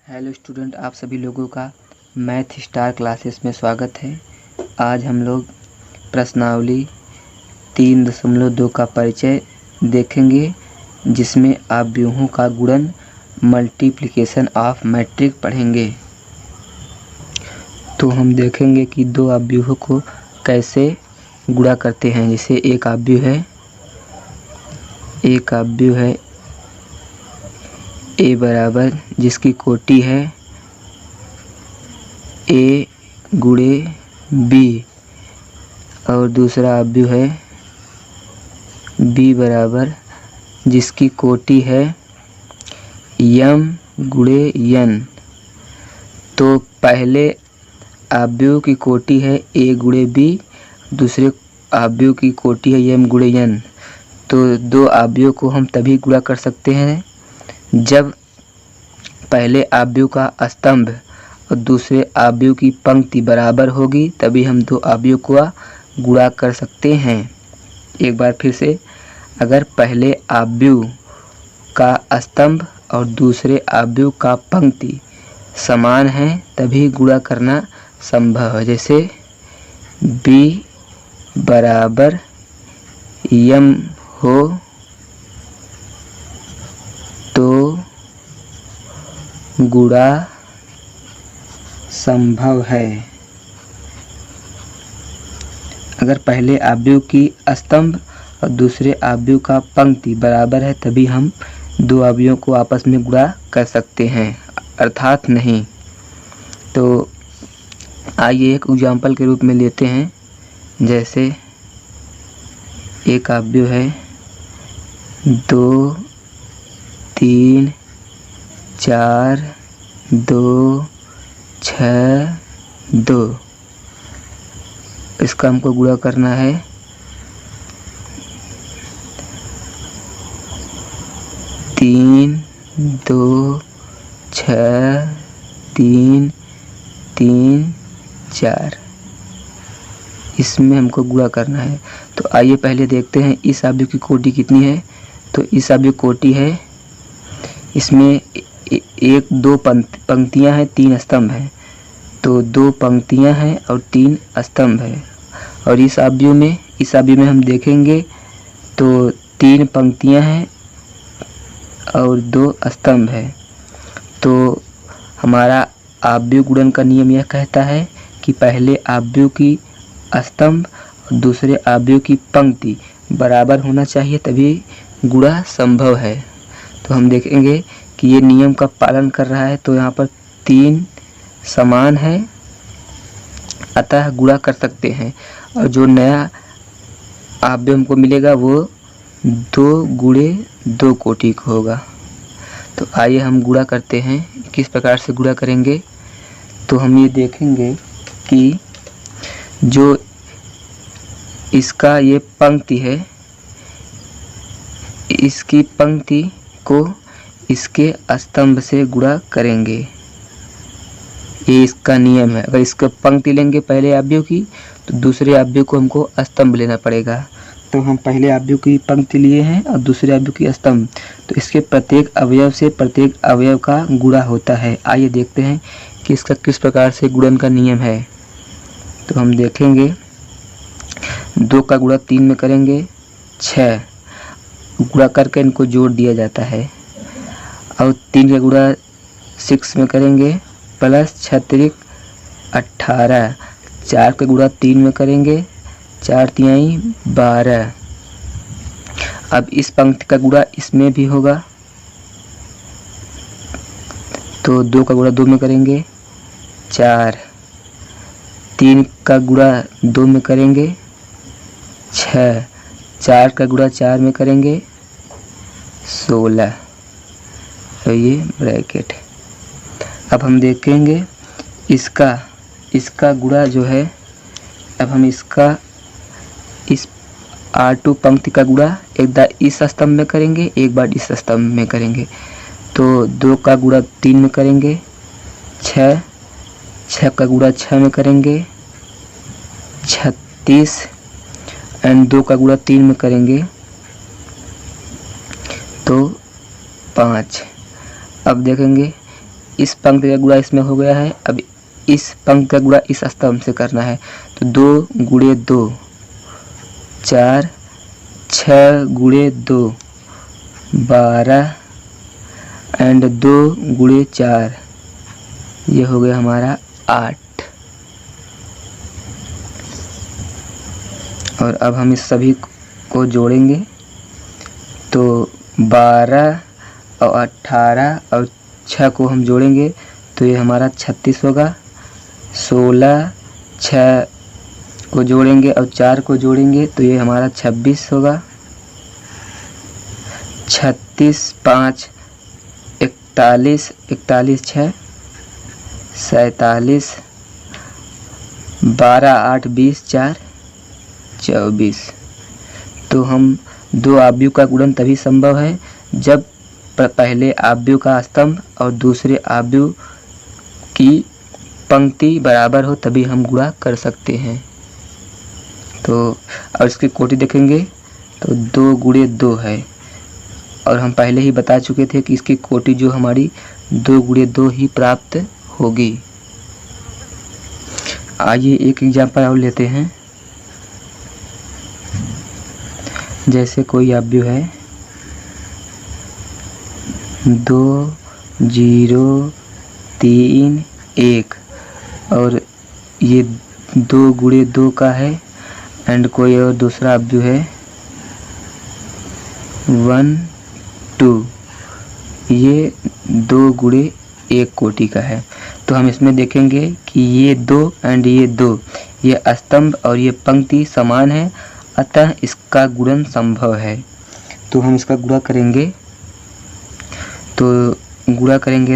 Hello student, आप सभी लोगों का मैथ स्टार क्लासेस में स्वागत है। आज हम लोग प्रश्नावली 3.2 का परिचय देखेंगे, जिसमें आप व्यूहों का गुणन मल्टीप्लिकेशन ऑफ मैट्रिक पढ़ेंगे। तो हम देखेंगे कि दो अवयवों को कैसे गुणा करते हैं। जैसे एक अवयव है ए बराबर, जिसकी कोटि है ए गुणे बी, और दूसरा अवयव है बी बराबर, जिसकी कोटि है यम गुणे यन। तो पहले अवयव की कोटि है ए गुणे बी, दूसरे अवयव की कोटि है यम गुणे यन। तो दो अवयव को हम तभी गुणा कर सकते हैं जब पहले अवयव का स्तंभ और दूसरे अवयव की पंक्ति बराबर होगी, तभी हम दो अवयव को गुणा कर सकते हैं। एक बार फिर से, अगर पहले अवयव का स्तंभ और दूसरे अवयव का पंक्ति समान है तभी गुणा करना संभव है। जैसे b बराबर यम हो तो गुणा संभव है। अगर पहले अवयव की स्तंभ और दूसरे अवयव का पंक्ति बराबर है तभी हम दो अवयवों को आपस में गुणा कर सकते हैं, अर्थात नहीं। तो आइए एक एग्जाम्पल के रूप में लेते हैं। जैसे एक अवयव है 2 3 4 2 6 2, इसका हमको गुणा करना है 3 2 6 3 3 4, इसमें हमको गुणा करना है। तो आइए पहले देखते हैं इस अवयव की कोटि कितनी है। तो इस अवयव कोटि है, इसमें एक दो पंक्तियां हैं, 3 स्तंभ हैं। तो 2 पंक्तियां हैं और 3 स्तंभ है। और इस अवयव में हम देखेंगे तो 3 पंक्तियां हैं और 2 स्तंभ है। तो हमारा अवयव गुणन का नियम यह कहता है कि पहले अवयव की स्तंभ और दूसरे अवयव की पंक्ति बराबर होना चाहिए, तभी गुणा संभव है। तो हम देखेंगे कि ये नियम का पालन कर रहा है। तो यहाँ पर 3 समान है, अतः गुणा कर सकते हैं। और जो नया अवयव हमको मिलेगा वो 2 गुणे 2 कोटि का होगा। तो आइए हम गुणा करते हैं। किस प्रकार से गुणा करेंगे, तो हम ये देखेंगे कि जो इसका ये पंक्ति है, इसकी पंक्ति को इसके स्तंभ से गुणा करेंगे। ये इसका नियम है। अगर इसका पंक्ति लेंगे पहले अवयव की, तो दूसरे अवयव को हमको स्तंभ लेना पड़ेगा। तो हम पहले अवयव की पंक्ति लिए हैं और दूसरे अवयव की स्तंभ, तो इसके प्रत्येक अवयव से प्रत्येक अवयव का गुणा होता है। आइए देखते हैं कि इसका किस प्रकार से गुणन का नियम है। तो हम देखेंगे 2 का गुणा 3 में करेंगे 6, गुणा करके इनको जोड़ दिया जाता है। और 3 का गुणा 6 में करेंगे प्लस 6 18, 4 का गुणा 3 में करेंगे 4 तिहाई 12। अब इस पंक्ति का गुणा इसमें भी होगा, तो 2 का गुणा 2 में करेंगे 4, 3 का गुणा 2 में करेंगे 6, 4 का गुणा 4 में करेंगे 16। तो ये ब्रैकेट। अब हम देखेंगे इसका गुणा जो है, अब हम इसका इस R2 पंक्ति का गुणा एक बार इस स्तंभ में करेंगे, एक बार इस स्तंभ में करेंगे। तो 2 का गुणा 3 में करेंगे 6, 6 का गुणा 6 में करेंगे 36, एंड 2 का गुणा 3 में करेंगे तो 5। अब देखेंगे इस पंक्ति का गुणा इसमें हो गया है। अब इस पंक्ति का गुणा इस स्तंभ से करना है। तो 2 गुणे 2 4, 6 गुणे 2 12 एंड 2 गुणे 4 ये हो गया हमारा 8। और अब हम इस सभी को जोड़ेंगे तो 12 और 18 और 6 को हम जोड़ेंगे तो ये हमारा 36 होगा। 16 6 को जोड़ेंगे और 4 को जोड़ेंगे तो ये हमारा 26 होगा। 36 5 41 41 6 47 12 8 20 4 24। तो हम दो आव्यूह का गुणन तभी संभव है जब पहले आव्यूह का स्तंभ और दूसरे आव्यूह की पंक्ति बराबर हो, तभी हम गुणा कर सकते हैं। तो और इसकी कोटि देखेंगे तो 2 गुणे 2 है और हम पहले ही बता चुके थे कि इसकी कोटि जो हमारी 2 गुणे 2 ही प्राप्त होगी। आइए एक एग्जाम्पल और लेते हैं। जैसे कोई आव्यूह है 2 0 3 1 और ये 2 गुणे 2 का है एंड कोई और दूसरा आव्यूह है 1 2 ये 2 गुणे 1 कोटि का है। तो हम इसमें देखेंगे कि ये 2 एंड ये 2 ये स्तंभ और ये पंक्ति समान है, अतः इसका गुणन संभव है। तो हम इसका गुणा करेंगे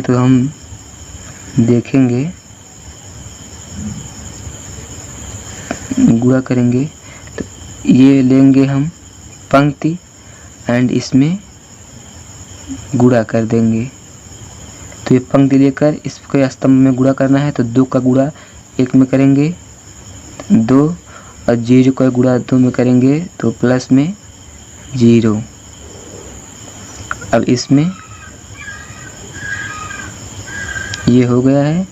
तो हम देखेंगे गुणा करेंगे तो ये लेंगे हम पंक्ति एंड इसमें गुणा कर देंगे। तो ये पंक्ति लेकर इसके स्तंभ में गुणा करना है तो 2 का गुणा 1 में करेंगे 2 और 0 का गुणा 2 में करेंगे तो प्लस में 0। अब इसमें ये हो गया है।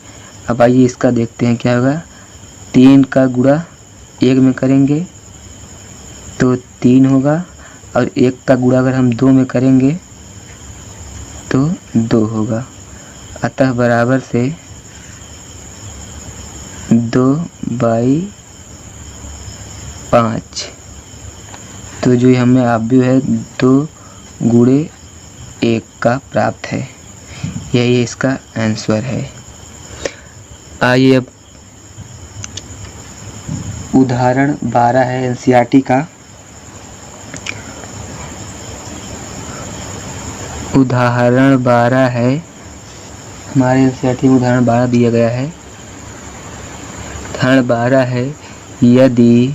अब आइए इसका देखते हैं क्या होगा। 3 का गुणा 1 में करेंगे तो 3 होगा और 1 का गुणा अगर हम 2 में करेंगे तो 2 होगा, अतः बराबर से 2/5। तो जो हमें आव्यूह है 2 गुणे 1 का प्राप्त है। यही इसका आंसर है। आइए अब उदाहरण 12 है एनसीईआरटी का। उदाहरण 12 है हमारे एनसीईआरटी में उदाहरण 12 दिया गया है। उदाहरण 12 है यदि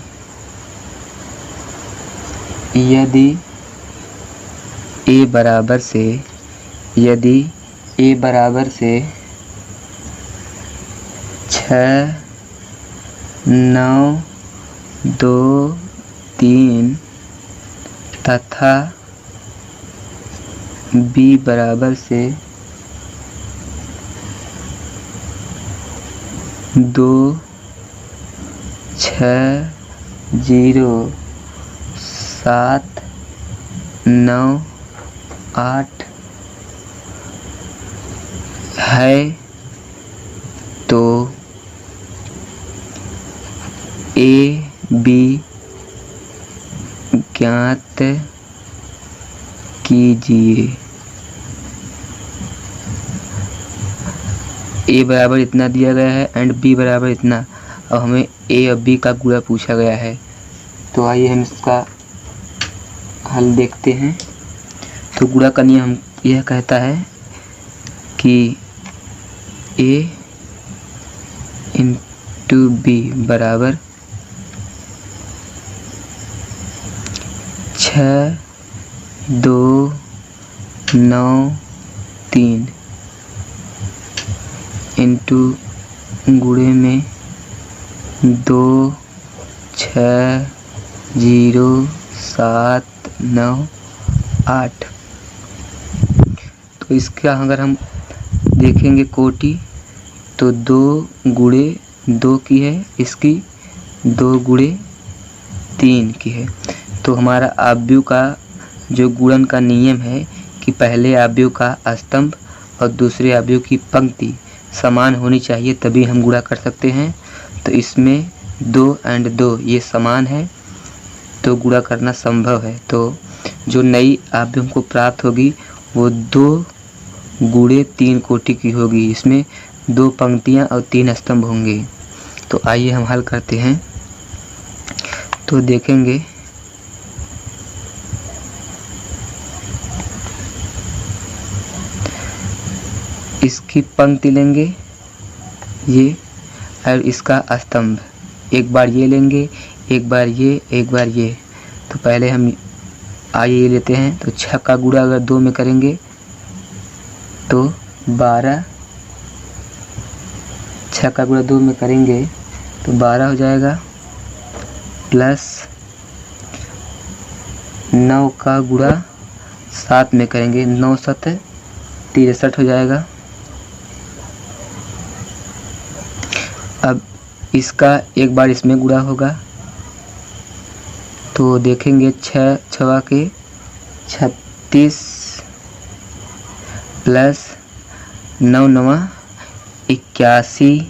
a बराबर से 6 9 2 3 तथा b बराबर से 2 6 0 7 9 8 है तो a b ज्ञात कीजिए। a बराबर इतना दिया गया है एंड b बराबर इतना। अब हमें a और b का गुणा पूछा गया है। तो आइए हम इसका हल देखते हैं। तो गुणा का नियम यह कहता है कि a इंटू b बराबर 6 2 9 3 इंटू गुणे में 2 6 0 7 9 8। तो इसका अगर हम देखेंगे कोटि तो 2 × 2 की है, इसकी 2 × 3 की है। तो हमारा आव्यूह का जो गुणन का नियम है कि पहले आव्यूह का स्तंभ और दूसरे आव्यूह की पंक्ति समान होनी चाहिए, तभी हम गुणा कर सकते हैं। तो इसमें 2 और 2 ये समान है, तो गुणा करना संभव है। तो जो नई आव्यूह हमको प्राप्त होगी वो 2 × 3 कोटि की होगी। इसमें 2 पंक्तियाँ और 3 स्तंभ होंगे। तो आइए हम हल करते हैं। तो देखेंगे इसकी पंक्ति लेंगे ये, और इसका स्तंभ एक बार ये लेंगे, एक बार ये, एक बार ये। तो पहले हम आइए ये लेते हैं। तो 6 का गुणा अगर 2 में करेंगे तो 12, 6 का गुणा 2 में करेंगे तो 12 हो जाएगा, प्लस 9 का गुणा 7 में करेंगे, 9 × 7 = 63 हो जाएगा। अब इसका एक बार इसमें गुणा होगा तो देखेंगे 6 × 6 = 36 प्लस 9 × 9 = 81।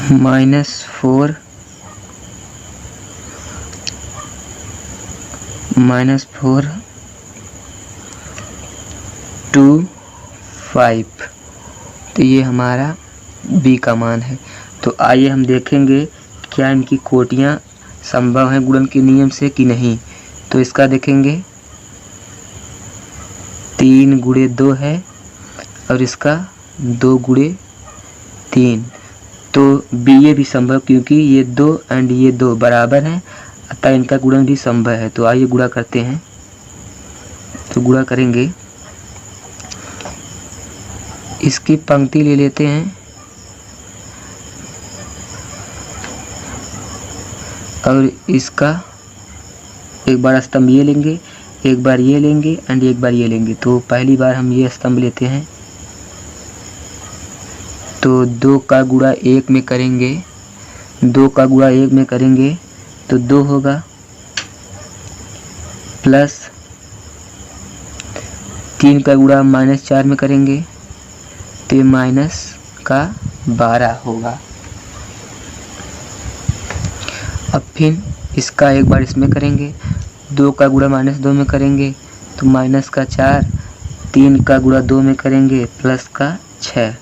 -4 2 5। तो ये हमारा b का मान है। तो आइए हम देखेंगे क्या इनकी कोटियाँ संभव हैं गुणन के नियम से कि नहीं। तो इसका देखेंगे 3 × 2 है और इसका 2 × 3। तो ये भी संभव, क्योंकि ये 2 एंड ये 2 बराबर हैं, अतः इनका गुणन भी संभव है। तो आइए गुणा करते हैं। तो गुणा करेंगे, इसकी पंक्ति ले लेते हैं और इसका एक बार स्तंभ ये लेंगे, एक बार ये लेंगे एंड एक बार ये लेंगे। तो पहली बार हम ये स्तंभ लेते हैं। तो 2 का गुणा 1 में करेंगे, 2 का गुणा 1 में करेंगे तो 2 होगा, प्लस 3 का गुणा -4 में करेंगे तो ये -12 होगा। अब फिर इसका एक बार इसमें करेंगे, 2 का गुणा -2 में करेंगे तो -4, 3 का गुणा 2 में करेंगे +6।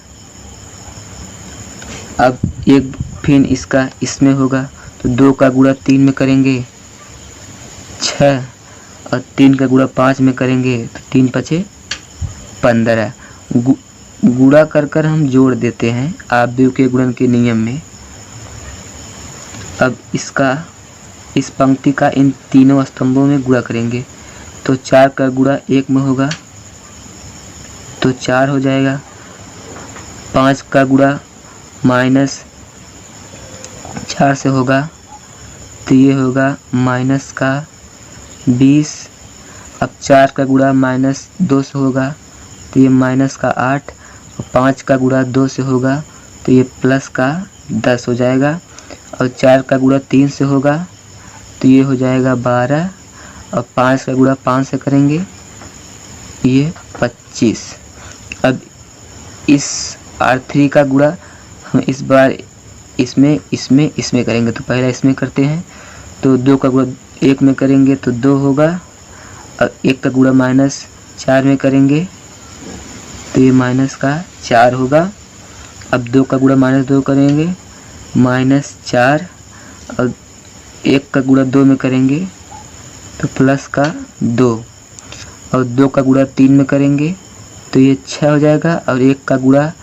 अब एक फिर इसका इसमें होगा तो 2 का गुणा 3 में करेंगे 6 और 3 का गुणा 5 में करेंगे तो 3 × 5 = 15। गुणा कर हम जोड़ देते हैं आव्यूह के गुणन के नियम में। अब इसका इस पंक्ति का इन तीनों स्तंभों में गुणा करेंगे तो 4 का गुणा 1 में होगा तो 4 हो जाएगा, 5 का गुणा -4 से होगा तो ये होगा -20। अब 4 का गुणा -2 से होगा तो ये -8 और 5 का गुणा 2 से होगा तो ये +10 हो जाएगा। और 4 का गुणा 3 से होगा तो ये हो जाएगा 12 और 5 का गुणा 5 से करेंगे ये 25। अब इस R3 का गुणा हम इस बार इसमें करेंगे। तो पहला इसमें करते हैं तो 2 का गुणा 1 में करेंगे तो 2 होगा और 1 का गुणा -4 में करेंगे तो ये -4 होगा। अब 2 का गुणा -2 करेंगे -4 और 1 का गुणा 2 में करेंगे तो +2 और 2 का गुणा 3 में करेंगे तो ये 6 हो जाएगा और 1 का गुणा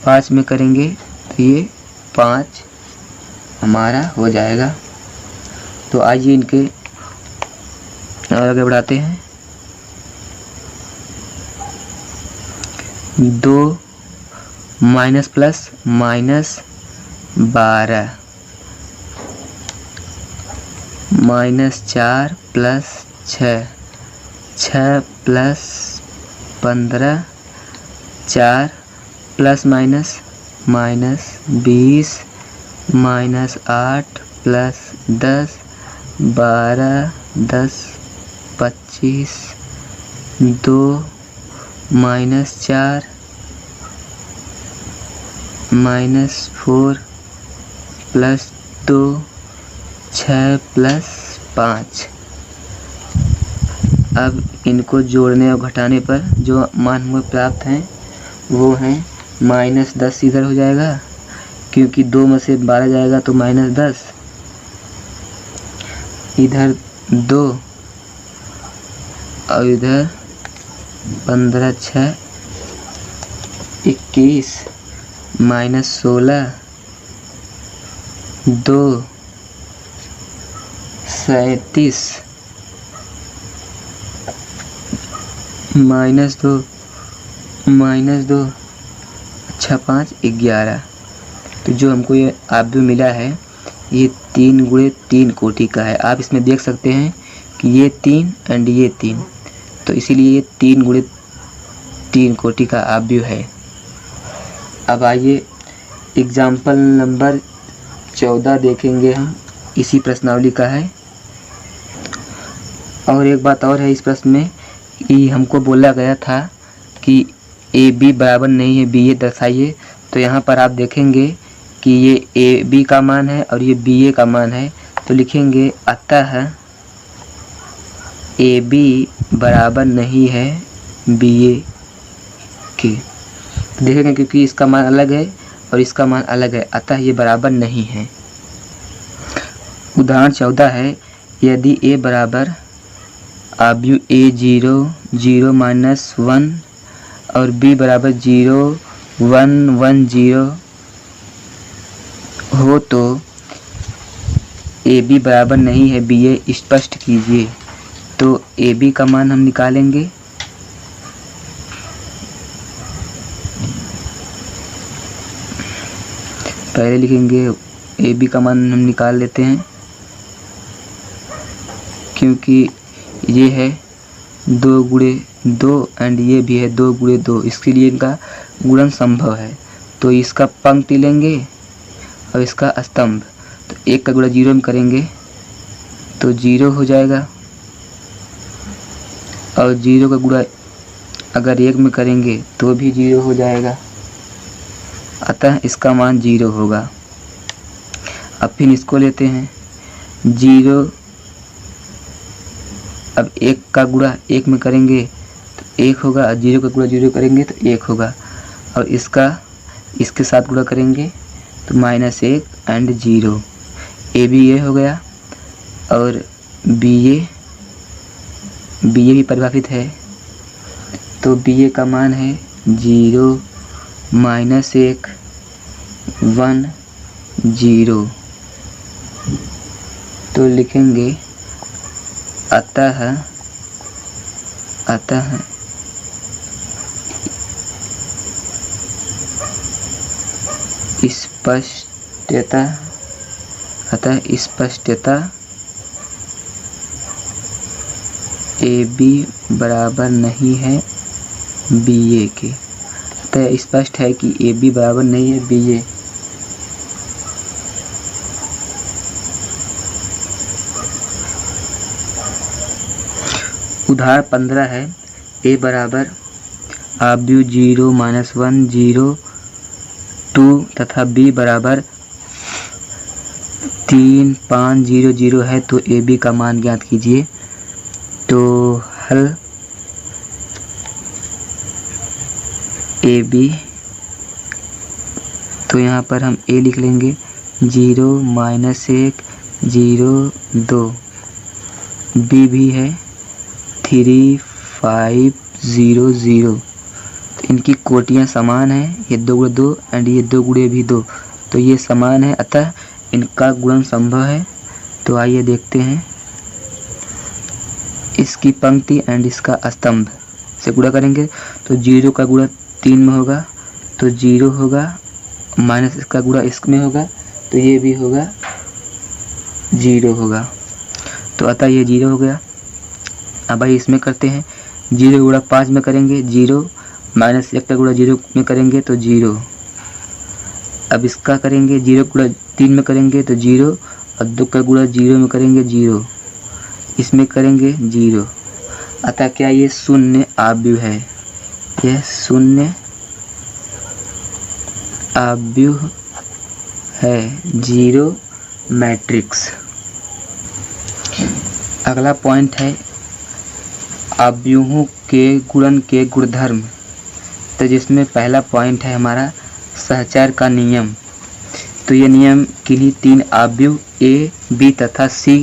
5 में करेंगे तो ये 5 हमारा हो जाएगा। तो आइए इनके और आगे बढ़ाते हैं। 2 माइनस प्लस -12 -4 + 6 6 + 15 4 ± -20 -8 + 10 12 10 25 2 -4 -4 + 2 6 + 5। अब इनको जोड़ने और घटाने पर जो मान हमें प्राप्त हैं वो हैं -10 इधर हो जाएगा क्योंकि 2 में से 12 जाएगा तो -10, इधर 2 और इधर 15 6 21 -16 2 37 -2 अच्छा 5 11। तो जो हमको ये आव्यूह मिला है ये 3 × 3 कोटि का है। आप इसमें देख सकते हैं कि ये 3 एंड ये 3, तो इसीलिए ये 3 × 3 कोटि का आव्यूह है। अब आइए एग्जाम्पल नंबर 14 देखेंगे हम, इसी प्रश्नावली का है। और एक बात और है इस प्रश्न में कि हमको बोला गया था कि AB बराबर नहीं है BA दर्शाइए। तो यहाँ पर आप देखेंगे कि ये ए बी का मान है और ये बी ए का मान है, तो लिखेंगे अतः ए बी बराबर नहीं है बी ए के। देखेंगे क्योंकि इसका मान अलग है और इसका मान अलग है, अतः ये बराबर नहीं है। उदाहरण 14 है, यदि a बराबर आव्यूह a 0 0 माइनस 1 और b बराबर 0 1 1 0 हो तो ए बी बराबर नहीं है बी ए स्पष्ट कीजिए। तो ए बी का मान हम निकालेंगे। पहले लिखेंगे ए बी का मान हम निकाल लेते हैं, क्योंकि ये है 2 गुणे 2 एंड ये भी है 2 गुणे 2, इसके लिए इनका गुणन संभव है। तो इसका पंक्ति लेंगे और इसका स्तंभ, तो 1 का गुणा 0 में करेंगे तो 0 हो जाएगा, और 0 का गुणा अगर 1 में करेंगे तो भी 0 हो जाएगा, अतः इसका मान 0 होगा। अब फिर इसको लेते हैं 0, अब 1 का गुणा 1 में करेंगे तो 1 होगा, और 0 का गुणा 0 करेंगे तो 1 होगा, और इसका इसके साथ गुणा करेंगे तो -1 एंड 0। ए बी ए हो गया, और बी ए भी परिभाषित है, तो बी ए का मान है 0 -1 1 0। तो लिखेंगे अतः स्पष्टता ए बी बराबर नहीं है बी ए के। अतः स्पष्ट है कि ए बी बराबर नहीं है बी ए। उदाहरण 15 है, ए बराबर आव्यूह 0 -1 0 2 तथा b बराबर 3 5 0 0 है, तो ए बी का मान ज्ञात कीजिए। तो हल ए बी, तो यहाँ पर हम ए लिख लेंगे 0 -1 0 2, बी भी है 3 5 0 0। तो इनकी कोटियाँ समान हैं, ये 2 गुणे 2 एंड ये 2 गुणे भी 2, तो ये समान है, अतः इनका गुणन संभव है। तो आइए देखते हैं, इसकी पंक्ति एंड इसका स्तंभ से गुणा करेंगे तो 0 का गुणा 3 में होगा तो 0 होगा, माइनस इसका गुणा इसमें होगा तो ये भी होगा 0 होगा, तो अतः ये 0 हो गया। अब भाई इसमें करते हैं, 0 गुणा 5 में करेंगे 0, माइनस 1 का गुणा 0 में करेंगे तो 0। अब इसका करेंगे 0 गुणा 3 में करेंगे तो 0, और 2 का गुणा 0 में करेंगे 0, इसमें करेंगे 0। अतः क्या ये शून्य आव्यूह है, यह शून्य आव्यूह है, 0 मैट्रिक्स। अगला पॉइंट है आव्यूहों के गुणन के गुणधर्म। तो जिसमें पहला पॉइंट है हमारा सहचर का नियम। तो ये नियम किन्हीं 3 आव्यूह ए बी तथा सी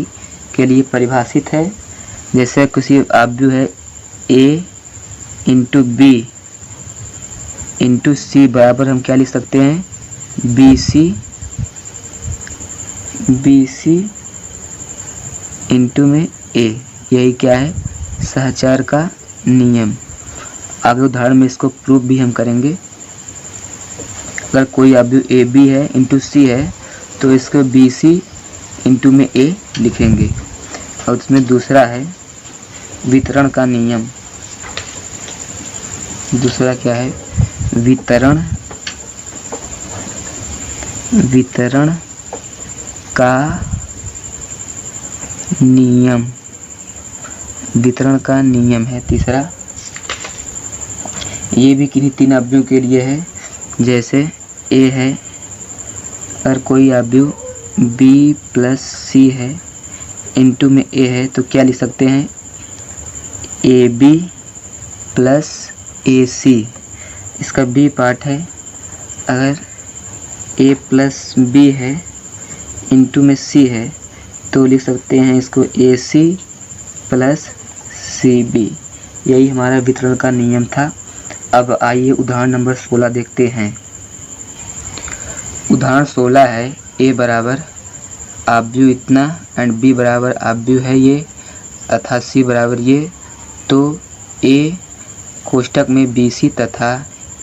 के लिए परिभाषित है। जैसे किसी आव्यूह है ए इंटू बी इंटू सी बराबर हम क्या लिख सकते हैं, बी सी इंटू में ए, यही क्या है सहचर का नियम। आगे उदाहरण में इसको प्रूफ भी हम करेंगे। अगर कोई आव्यूह ए बी है इंटू सी है तो इसको बी सी इंटू में ए लिखेंगे। और उसमें दूसरा है वितरण का नियम। दूसरा क्या है, वितरण का नियम। वितरण का नियम है तीसरा। ये भी किन्हीं 3 आव्यूहों के लिए है। जैसे ए है अगर कोई अवयव b प्लस सी है इंटू में a है तो क्या लिख सकते हैं, ए बी प्लस ए सी। इसका b पार्ट है, अगर a प्लस बी है इंटू में c है तो लिख सकते हैं इसको ए सी प्लस सी बी। यही हमारा वितरण का नियम था। अब आइए उदाहरण नंबर 16 देखते हैं। उदाहरण 16 है, a बराबर अवयव इतना एंड b बराबर अवयव है ये तथा c बराबर ये। तो a कोष्टक में बी सी तथा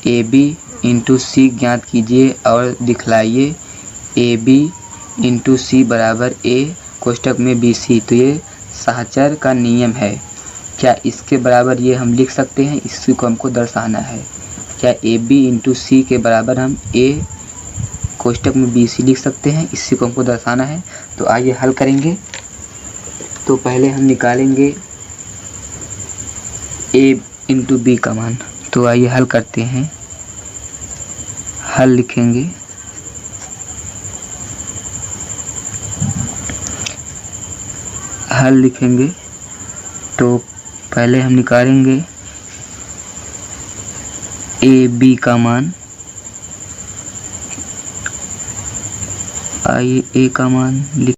ए बी इंटू सी ज्ञात कीजिए और दिखलाइए। ए बी इंटू सी बराबर a कोष्टक में बी सी। तो ये सहचर का नियम है। क्या इसके बराबर ये हम लिख सकते हैं, इसी को हमको दर्शाना है। क्या ए बी इंटू सी के बराबर हम a कोष्टक में बी सी लिख सकते हैं, इसी को हमको दर्शाना है। तो आइए हल करेंगे। तो पहले हम निकालेंगे a इंटू बी का मान। तो आइए हल करते हैं। हल लिखेंगे, हल लिखेंगे तो पहले हम निकालेंगे ए बी का मान। आइए ए का मान लिख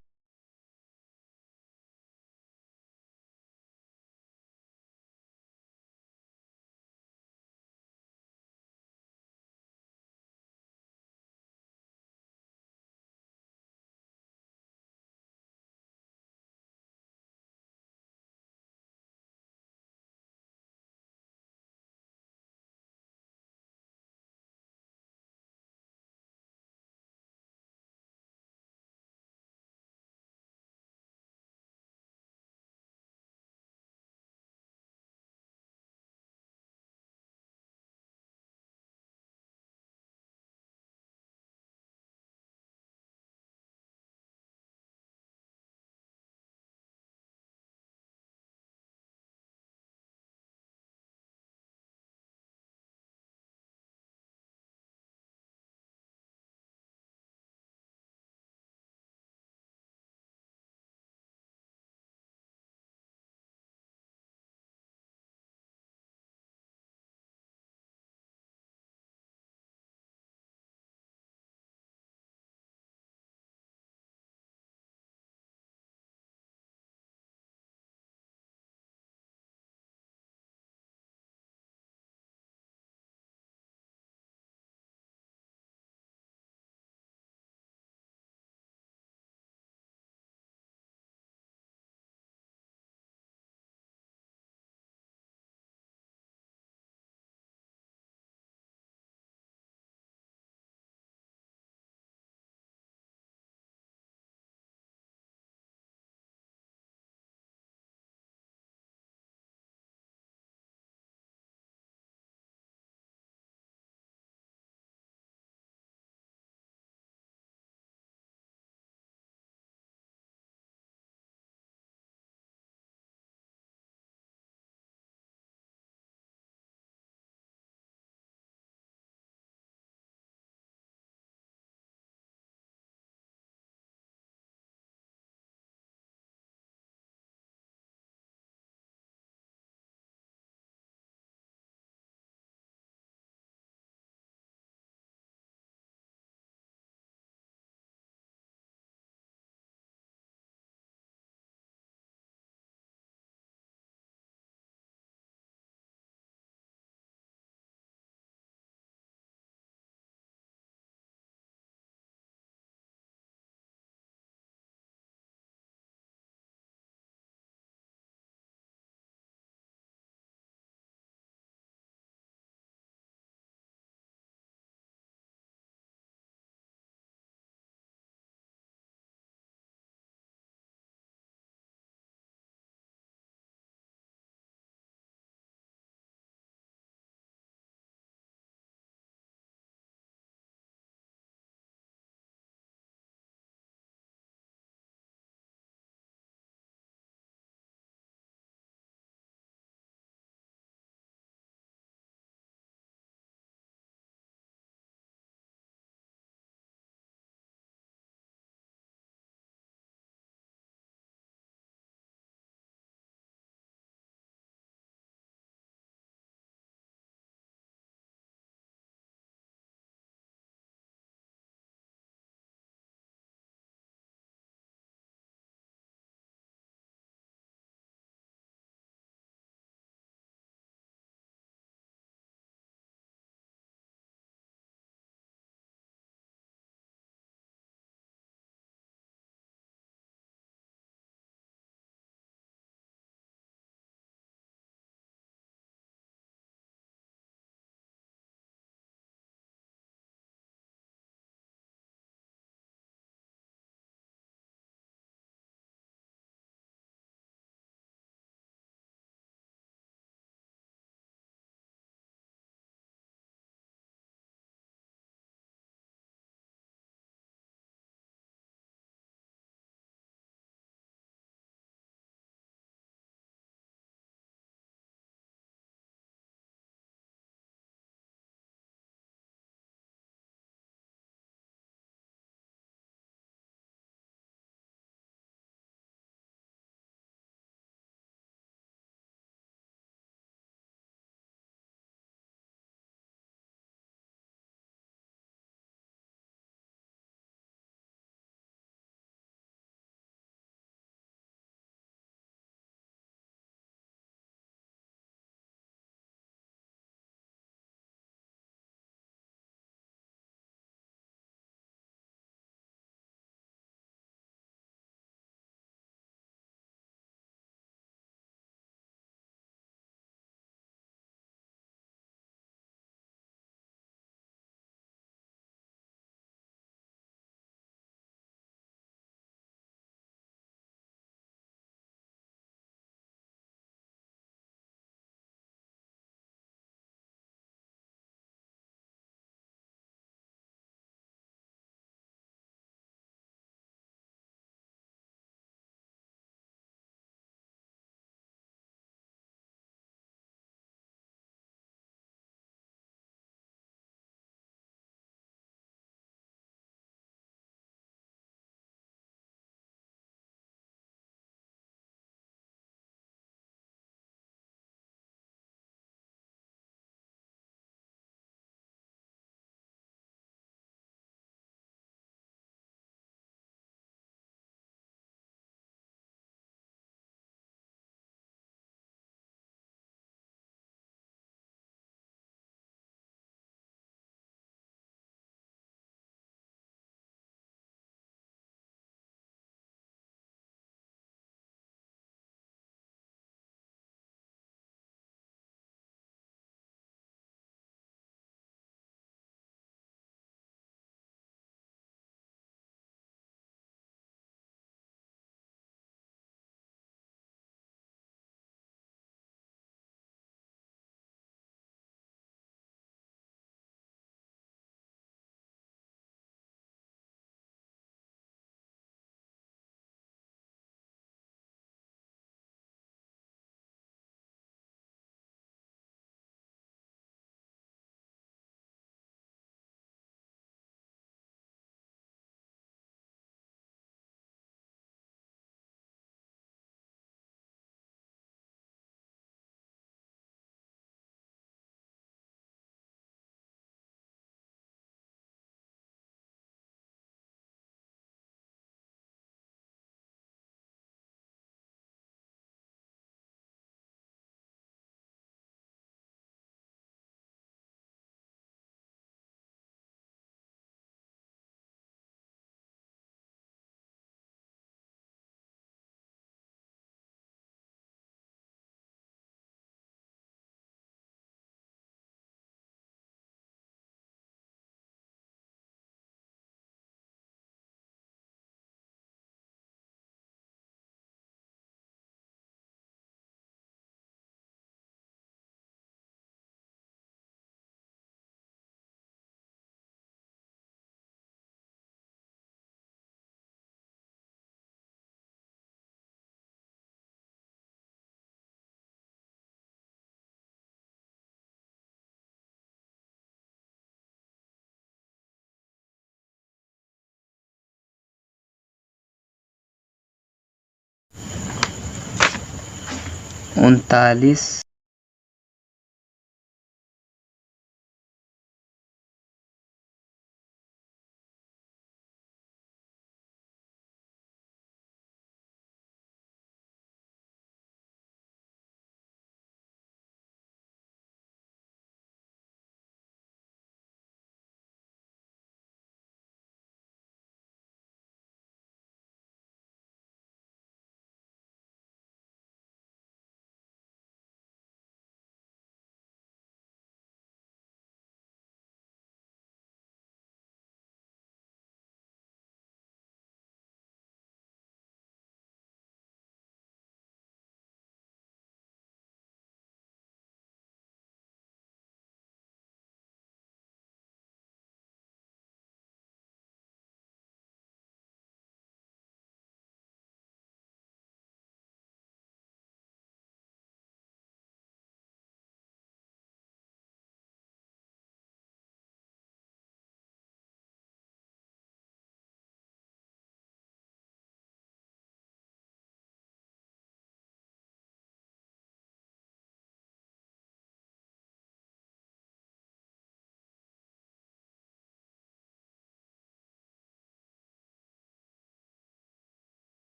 39